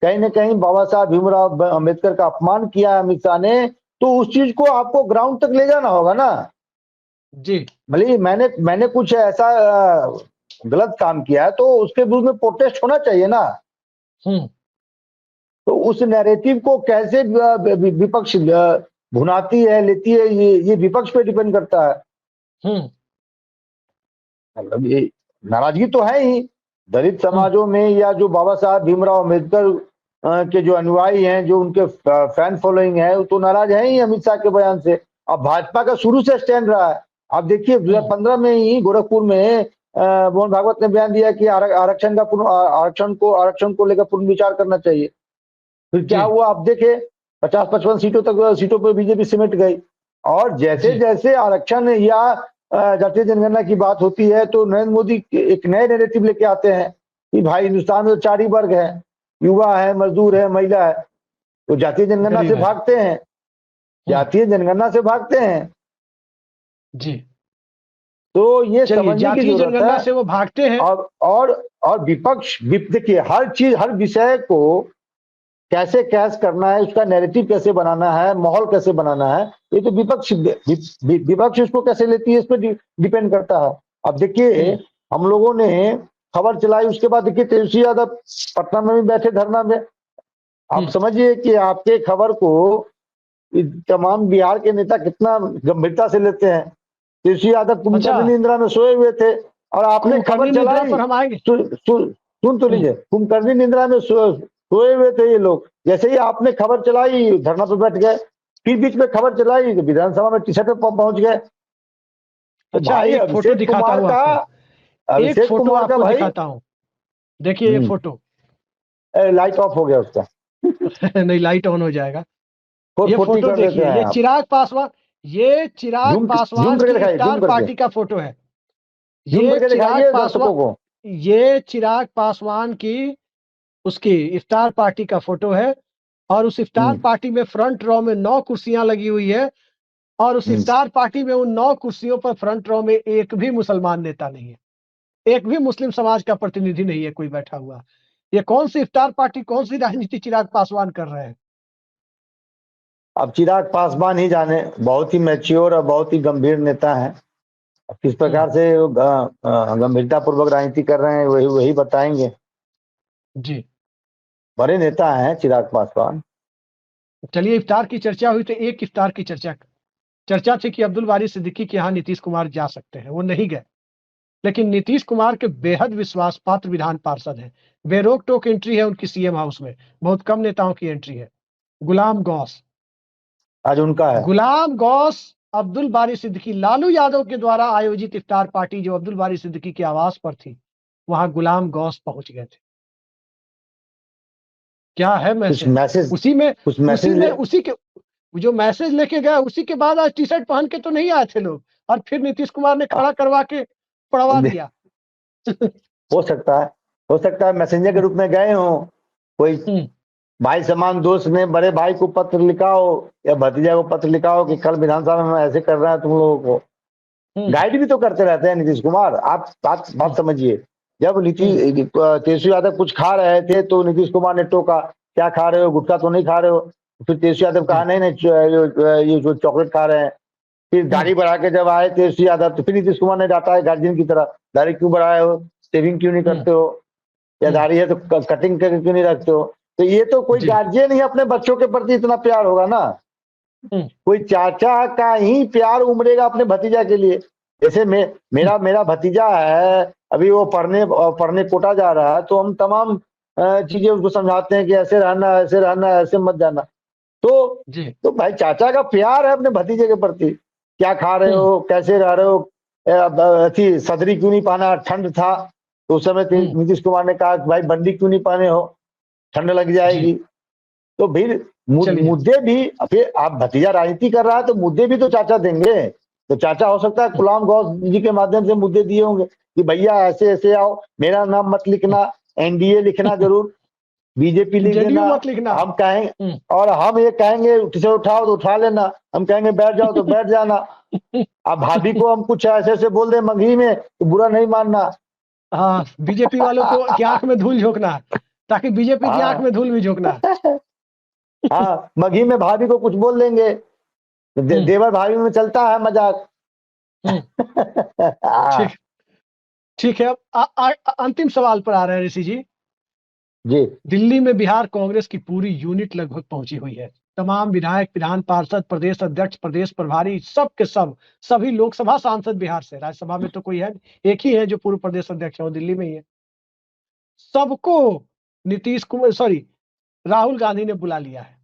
कहीं ना कहीं बाबा साहब भीमराव अम्बेडकर का अपमान किया अमित शाह ने, तो उस चीज को आपको ग्राउंड तक ले जाना होगा ना जी। भले मैंने कुछ ऐसा गलत काम किया है तो उसके विरुद्ध में प्रोटेस्ट होना चाहिए ना। तो उस नैरेटिव को कैसे विपक्ष भुनाती है, लेती है, ये विपक्ष पे डिपेंड करता है। मतलब ये नाराजगी तो है ही दलित समाजों में, या जो बाबा साहब भीमराव अम्बेडकर के जो अनुयायी हैं, जो उनके फैन फॉलोइंग है, वो तो नाराज है ही अमित शाह के बयान से। अब भाजपा का शुरू से स्टैंड रहा है। आप देखिए 2015 में ही गोरखपुर में मोहन भागवत ने बयान दिया कि आरक्षण को लेकर पुनर्विचार करना चाहिए। फिर क्या हुआ आप देखे 50-55 सीटों पर बीजेपी सिमट गई। और जैसे जैसे आरक्षण या जातीय जनगणना की बात होती है तो नरेंद्र मोदी एक नए नैरेटिव लेके आते हैं कि भाई हिंदुस्तान में तो 4 ही वर्ग है, युवा है, मजदूर है, महिला है। तो जातीय जनगणना से भागते हैं, जातीय जनगणना से भागते हैं। जी। तो ये चलिए, समझने की जातीय जरूरत जनगणना है। से वो भागते हैं। और देखिए, हर चीज, हर विषय को कैसे कैश करना है, उसका नैरेटिव कैसे बनाना है, माहौल कैसे बनाना है, ये तो विपक्ष उसको कैसे लेती है, इस पर डिपेंड करता है। अब देखिए, हम लोगों ने खबर चलाई, उसके बाद देखिए तेजस्वी यादव पटना में भी बैठे धरना में। आप समझिए कि आपके खबर को तमाम बिहार के नेता कितना गंभीरता से लेते हैं। तेजस्वी यादव कुंभकर्णी निद्रा में सोए हुए थे और आपने खबर चलाई। पर हम आएंगे। सुन तो लीजिए, कुंभकर्णी निद्रा में सोए हुए थे ये लोग। जैसे ही आपने खबर चलाई, धरना पे बैठ गए। फिर बीच में खबर चलाई तो विधानसभा में टी-शर्ट पे पहुंच गए। तो अच्छा, भाई एक फोटो दिखाता हूँ आपको। एक फोटो आपको भाई, दिखाता हूँ। देखिए ये फोटो। लाइट ऑफ हो गया उसका। नहीं, लाइट ऑन हो जाएगा। ये 440 फोटो कर देते देखिए, हैं ये आप। चिराग पासवान, ये चिराग जूम पासवान करके की दिखाइए, इफ्तार जूम करके, पार्टी का फोटो है। जूम ये करके चिराग दिखाइए पासवान दर्शकों को। ये चिराग पासवान की उसकी इफ्तार पार्टी का फोटो है। और उस इफ्तार पार्टी में फ्रंट रो में 9 कुर्सियां लगी हुई है। और उस इफ्तार पार्टी में उन 9 कुर्सियों पर फ्रंट रो में एक भी मुसलमान नेता नहीं है, एक भी मुस्लिम समाज का प्रतिनिधि नहीं है कोई बैठा हुआ। ये कौन सी इफ्तार पार्टी, कौन सी राजनीति चिराग पासवान कर रहे हैं? अब चिराग पासवान ही जाने, बहुत ही मैच्योर और बहुत ही गंभीर नेता हैं। किस प्रकार से गंभीरता पूर्वक राजनीति कर रहे हैं, वही बताएंगे। जी। बड़े नेता हैं चिराग पासवान। चलिए, इफ्तार की चर्चा हुई तो एक इफ्तार की चर्चा थी कि अब्दुल बारी सिद्दीकी के यहाँ नीतीश कुमार जा सकते हैं, वो नहीं गए। लेकिन नीतीश कुमार के बेहद विश्वास पात्र विधान पार्षद हैं। बेरोक टोक एंट्री है उनकी सीएम हाउस में, बहुत कम नेताओं की एंट्री है। गुलाम गौस, आज उनका है। गुलाम गौस अब्दुल बारी सिद्दीकी, लालू यादव के द्वारा आयोजित इफ्तार पार्टी जो अब्दुल बारी सिद्दीकी के आवास पर थी, वहां गुलाम गौस पहुंच गए थे। क्या है मैसेज उसी में, उसी के जो मैसेज लेके गए, उसी के बाद आज टी शर्ट पहन के तो नहीं आए थे लोग, और फिर नीतीश कुमार ने खड़ा करवा के पढ़वा दिया। हो सकता है मैसेंजर के रूप में गए हो, कोई भाई समान दोस्त ने बड़े भाई को पत्र लिखा हो या भतीजा को पत्र लिखा हो कि कल विधानसभा में ऐसे कर रहा है तुम लोगों को। गाइड भी तो करते रहते हैं नीतीश कुमार। आप बात समझिए, जब तेजस्वी यादव कुछ खा रहे थे तो नीतीश कुमार ने टोका, क्या खा रहे हो, गुटखा तो नहीं खा रहे हो? फिर तेजस्वी यादव कहा नहीं ये जो चॉकलेट खा रहे हैं। फिर दाढ़ी बढ़ा के जब आए तेजस्वी यादव तो फिर नीतीश कुमार ने डांटा है गार्जियन की तरह, दाढ़ी क्यों बढ़ाए हो, शेविंग क्यों नहीं करते हो, या दाढ़ी है तो कटिंग करके क्यों नहीं रखते हो? तो ये तो कोई गार्जियन ही अपने बच्चों के प्रति इतना प्यार होगा ना, कोई चाचा का ही प्यार उमड़ेगा अपने भतीजा के लिए। जैसे मेरा भतीजा है, अभी वो पढ़ने कोटा जा रहा है, तो हम तमाम चीजें उसको समझाते हैं कि ऐसे रहना, ऐसे रहना, ऐसे मत जाना। तो भाई चाचा का प्यार है अपने भतीजे के प्रति। क्या खा रहे हो, कैसे रह रहे हो, सदरी क्यों नहीं पहना, ठंड था तो उस समय नीतीश कुमार ने कहा भाई बंदी क्यों नहीं पहने हो, ठंड लग जाएगी। तो फिर मुद्दे भी, फिर आप भतीजा राजनीति कर रहा है तो मुद्दे भी तो चाचा देंगे। तो चाचा हो सकता है गुलाम गौस जी के माध्यम से मुद्दे दिए होंगे कि भैया ऐसे ऐसे आओ, मेरा नाम मत लिखना, एनडीए लिखना जरूर, बीजेपी लिख देना, मत लिखना। हम कहेंगे, और हम ये कहेंगे उठाओ तो उठा लेना, हम कहेंगे बैठ जाओ तो बैठ जाना। अब भाभी को हम कुछ ऐसे ऐसे बोल दे मगही में तो बुरा नहीं मानना। हाँ, बीजेपी वालों को की आंख में धूल झोंकना, ताकि बीजेपी की आंख में धूल भी झोंकना। हाँ, मगही में भाभी को कुछ बोल देंगे, देवर भाभी में चलता है मजाक। ठीक है। अंतिम सवाल पर आ रहे हैं ऋषि जी। दिल्ली में बिहार कांग्रेस की पूरी यूनिट लगभग पहुंची हुई है। तमाम विधायक, विधान पार्षद, प्रदेश अध्यक्ष, प्रदेश प्रभारी, सब के सब, सभी लोकसभा सांसद बिहार से, राज्यसभा में तो कोई है, एक ही है जो पूर्व प्रदेश अध्यक्ष है, वो दिल्ली में ही है। सबको राहुल गांधी ने बुला लिया है।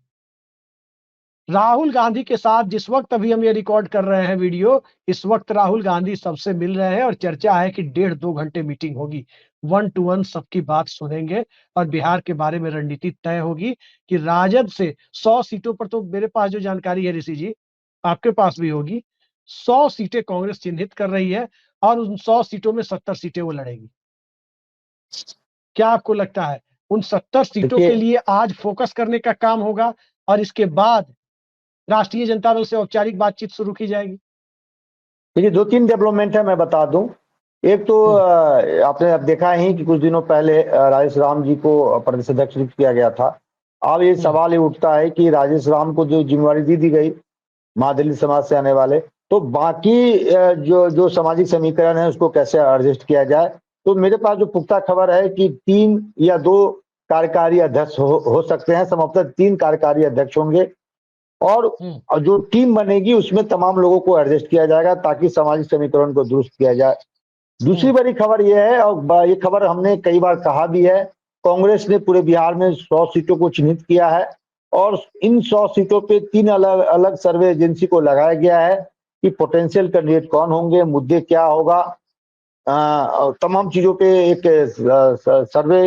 राहुल गांधी के साथ जिस वक्त अभी हम ये रिकॉर्ड कर रहे हैं वीडियो, इस वक्त राहुल गांधी सबसे मिल रहे हैं और चर्चा है कि 1.5-2 घंटे मीटिंग होगी। 1 to 1 सबकी बात सुनेंगे और बिहार के बारे में रणनीति तय होगी कि राजद से 100 सीटों पर, तो मेरे पास जो जानकारी है ऋषि जी, आपके पास भी होगी, 100 सीटें कांग्रेस चिन्हित कर रही है और उन 100 सीटों में 70 सीटें वो लड़ेगी। क्या आपको लगता है उन 70 सीटों के लिए आज फोकस करने का काम होगा और इसके बाद राष्ट्रीय जनता दल से औपचारिक बातचीत शुरू की जाएगी? देखिए 2-3 डेवलपमेंट है, मैं बता दूं। एक तो आपने अब देखा ही कि कुछ दिनों पहले राजेश राम जी को प्रदेश अध्यक्ष नियुक्त किया गया था। अब ये सवाल ये उठता है कि राजेश राम को जो जिम्मेवारी दी गई महादलित समाज से आने वाले, तो बाकी जो सामाजिक समीकरण है उसको कैसे एडजस्ट किया जाए। तो मेरे पास जो पुख्ता खबर है कि 3 या 2 कार्यकारी अध्यक्ष हो सकते हैं, संभवतः 3 कार्यकारी अध्यक्ष होंगे और जो टीम बनेगी उसमें तमाम लोगों को एडजस्ट किया जाएगा ताकि सामाजिक समीकरण को दुरुस्त किया जाए। दूसरी बड़ी खबर यह है, और ये खबर हमने कई बार कहा भी है, कांग्रेस ने पूरे बिहार में 100 सीटों को चिन्हित किया है और इन 100 सीटों पे 3 अलग अलग सर्वे एजेंसी को लगाया गया है कि पोटेंशियल कैंडिडेट कौन होंगे, मुद्दे क्या होगा, तमाम चीजों पे एक सर्वे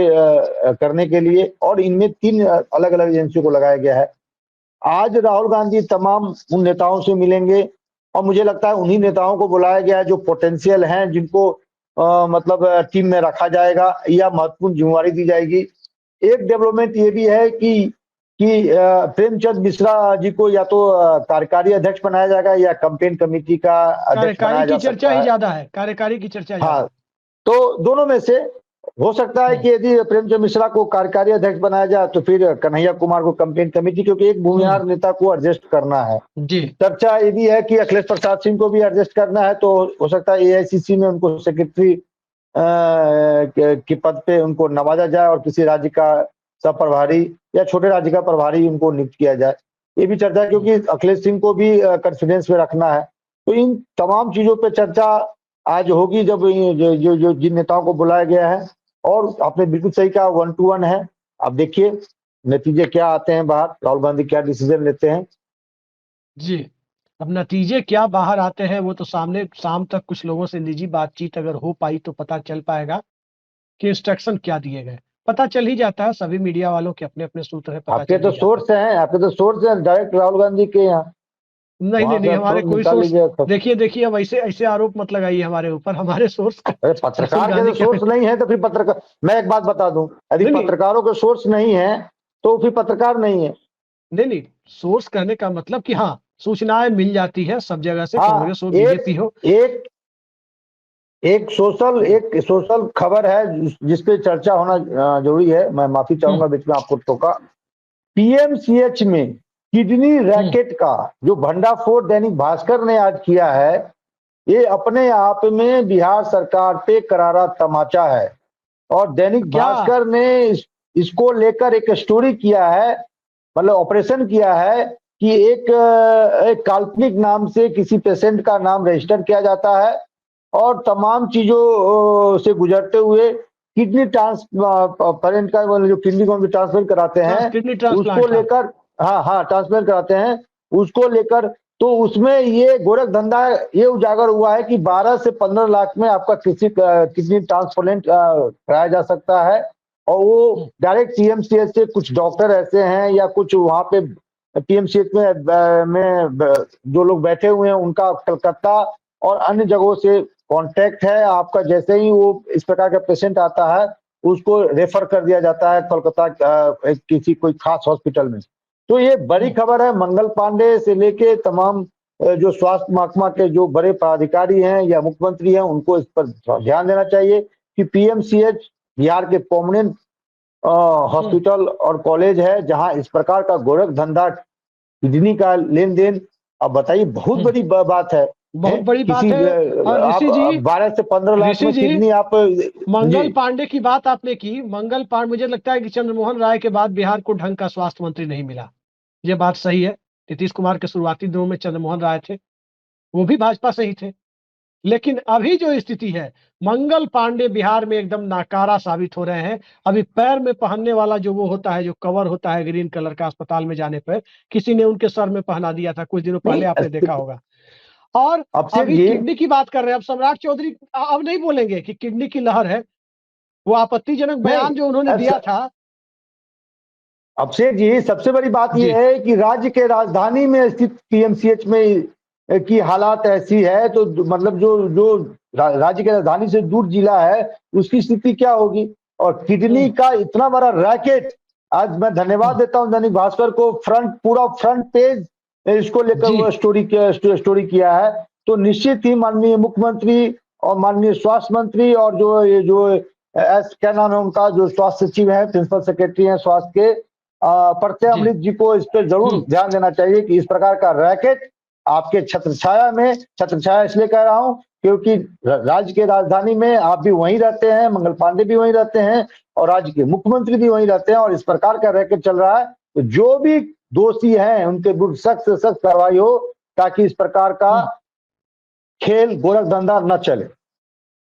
करने के लिए, और इनमें 3 अलग अलग एजेंसियों को लगाया गया है। आज राहुल गांधी तमाम उन नेताओं से मिलेंगे और मुझे लगता है उन्हीं नेताओं को बुलाया गया है जो पोटेंशियल हैं, जिनको मतलब टीम में रखा जाएगा या महत्वपूर्ण जिम्मेवारी दी जाएगी। एक डेवलपमेंट ये भी है कि प्रेमचंद मिश्रा जी को या तो कार्यकारी अध्यक्ष बनाया जाएगा या कैंपेन कमेटी का अध्यक्ष बनाया जा सकता है। कार्यकारी की चर्चा ही ज्यादा है, कार्यकारी की चर्चा ज्यादा है। हाँ, तो दोनों में से हो सकता है कि यदि प्रेमचंद मिश्रा को कार्यकारी अध्यक्ष बनाया जाए तो फिर कन्हैया कुमार को कैंपेन कमेटी, क्योंकि एक भूमिहार नेता को एडजस्ट करना है। जी, चर्चा ये भी है कि अखिलेश प्रसाद सिंह को भी एडजस्ट करना है, तो हो सकता है एआईसीसी में उनको सेक्रेटरी के पद पे उनको नवाजा जाए और किसी राज्य का सब प्रभारी या छोटे राज्य का प्रभारी उनको नियुक्त किया जाए। ये भी चर्चा है क्योंकि अखिलेश सिंह को भी कॉन्फिडेंस में रखना है। तो इन तमाम चीजों पे चर्चा आज होगी जब जो जिन नेताओं को बुलाया गया है। और आपने बिल्कुल सही कहा, 1 to 1 है। अब देखिए नतीजे क्या आते हैं बाहर, राहुल गांधी क्या डिसीजन लेते हैं। जी, अब नतीजे क्या बाहर आते हैं वो तो सामने शाम तक कुछ लोगों से निजी बातचीत अगर हो पाई तो पता चल पाएगा कि इंस्ट्रक्शन क्या दिए गए। पता चल ही जाता है, सभी मीडिया वालों के अपने अपने सूत्र है, पता आपके चल तो ही जाता है। सोर्स हैं डायरेक्ट राहुल गांधी के यहाँ। नहीं, हमारे कोई सोर्स, देखिए अब ऐसे आरोप मत लगाइए हमारे ऊपर, हमारे सोर्स अरे पत्रकार के सोर्स नहीं है तो फिर पत्रकार, मैं एक बात बता दूं, यदि पत्रकारों के सोर्स नहीं है तो फिर पत्रकार नहीं है। नहीं, सोर्स कहने का मतलब कि हाँ, सूचनाएं मिल जाती है सब जगह से, कांग्रेस हो बीजेपी हो। एक सोशल खबर है जिसपे चर्चा होना जरूरी है। मैं माफी चाहूंगा बीच में आपको टोका। पीएमसीएच में किडनी रैकेट का जो भंडाफोड़ दैनिक भास्कर ने आज किया है, ये अपने आप में बिहार सरकार पे करारा तमाचा है। और दैनिक भास्कर ने इसको लेकर एक स्टोरी किया है, मतलब ऑपरेशन किया है कि एक काल्पनिक नाम से किसी पेशेंट का नाम रजिस्टर किया जाता है और तमाम चीजों से गुजरते हुए किडनी ट्रांसप्लांट का, जो किडनी को ट्रांसफर कराते हैं उसको लेकर, हाँ ट्रांसप्लांट कराते हैं उसको लेकर, तो उसमें ये गोरख धंधा ये उजागर हुआ है कि 12 से 15 लाख में आपका किडनी ट्रांसप्लांट कराया जा सकता है। और वो डायरेक्ट पीएमसीएच से कुछ डॉक्टर ऐसे हैं या कुछ वहां पे पीएमसीएच में जो लोग बैठे हुए हैं उनका कलकत्ता और अन्य जगहों से कांटेक्ट है आपका। जैसे ही वो इस प्रकार का पेशेंट आता है उसको रेफर कर दिया जाता है कोलकाता किसी कोई खास हॉस्पिटल में। तो ये बड़ी खबर है। मंगल पांडे से लेके तमाम जो स्वास्थ्य महकमा के जो बड़े पदाधिकारी हैं या मुख्यमंत्री हैं उनको इस पर ध्यान देना चाहिए कि पीएमसीएच बिहार के परमानेंट हॉस्पिटल और कॉलेज है जहां इस प्रकार का गोरख धंधा किडनी का लेन देन, अब बताइए बहुत बड़ी बात है, बहुत बड़ी बात है। और ऋषि जी 12 से 15 लाख में किडनी आप, मंगल पांडे की बात आपने की, मंगल पांडे, मुझे लगता है कि चंद्रमोहन राय के बाद बिहार को ढंग का स्वास्थ्य मंत्री नहीं मिला। ये बात सही है। नीतीश कुमार के शुरुआती दिनों में चंद्रमोहन राय थे, वो भी भाजपा से ही थे, लेकिन अभी जो स्थिति है मंगल पांडे बिहार में एकदम नाकारा साबित हो रहे हैं। अभी पैर में पहनने वाला जो वो होता है, जो कवर होता है ग्रीन कलर का, अस्पताल में जाने पर किसी ने उनके सर में पहना दिया था कुछ दिनों पहले, आपने देखा होगा। और अभी किडनी की बात कर रहे हैं। अब सम्राट चौधरी अब नहीं बोलेंगे कि किडनी की लहर है, वो आपत्तिजनक बयान जो उन्होंने दिया था। अभिषेक जी, सबसे बड़ी बात यह है कि राज्य के राजधानी में स्थित पीएमसीएच में की हालात ऐसी है, तो मतलब जो राज्य के राजधानी से दूर जिला है उसकी स्थिति क्या होगी। और किडनी का इतना बड़ा रैकेट, आज मैं धन्यवाद देता हूं दैनिक भास्कर को, पूरा फ्रंट पेज इसको लेकर वो स्टोरी किया है। तो निश्चित ही माननीय मुख्यमंत्री और माननीय स्वास्थ्य मंत्री और क्या नाम है उनका, जो स्वास्थ्य सचिव है, प्रिंसिपल सेक्रेटरी हैं स्वास्थ्य के, प्रत्यय अमृत जी को इस पर जरूर ध्यान देना चाहिए कि इस प्रकार का रैकेट आपके छत्रछाया में, छत्रछाया इसलिए कह रहा हूं क्योंकि राज्य के राजधानी में आप भी वहीं रहते हैं, मंगल पांडे भी वहीं रहते हैं और राज्य के मुख्यमंत्री भी वहीं रहते हैं, और इस प्रकार का रैकेट चल रहा है, तो जो भी दोषी हैं उनके विरुद्ध सख्त से सख्त कार्रवाई हो, ताकि इस प्रकार का खेल गोरख धंधा न चले।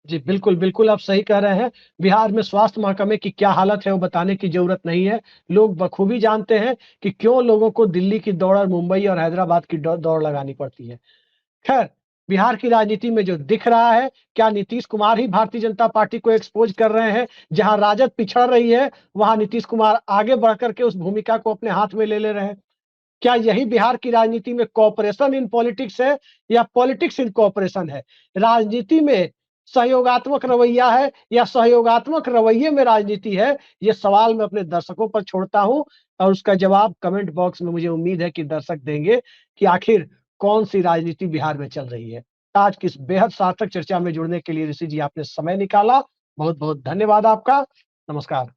जी बिल्कुल बिल्कुल, आप सही कह रहे हैं। बिहार में स्वास्थ्य महकमे की क्या हालत है वो बताने की जरूरत नहीं है, लोग बखूबी जानते हैं कि क्यों लोगों को दिल्ली की दौड़ और मुंबई और हैदराबाद की दौड़ लगानी पड़ती है। खैर, बिहार की राजनीति में जो दिख रहा है, क्या नीतीश कुमार ही भारतीय जनता पार्टी को एक्सपोज कर रहे हैं? जहां राजद पिछड़ रही है, वहां नीतीश कुमार आगे बढ़कर के उस भूमिका को अपने हाथ में ले रहे हैं। क्या यही बिहार की राजनीति में कोऑपरेशन इन पॉलिटिक्स है या पॉलिटिक्स इन कोऑपरेशन है? राजनीति में सहयोगात्मक रवैया है या सहयोगात्मक रवैये में राजनीति है? ये सवाल मैं अपने दर्शकों पर छोड़ता हूं और उसका जवाब कमेंट बॉक्स में मुझे उम्मीद है कि दर्शक देंगे कि आखिर कौन सी राजनीति बिहार में चल रही है। आज की इस बेहद सार्थक चर्चा में जुड़ने के लिए ऋषि जी आपने समय निकाला, बहुत बहुत धन्यवाद आपका। नमस्कार।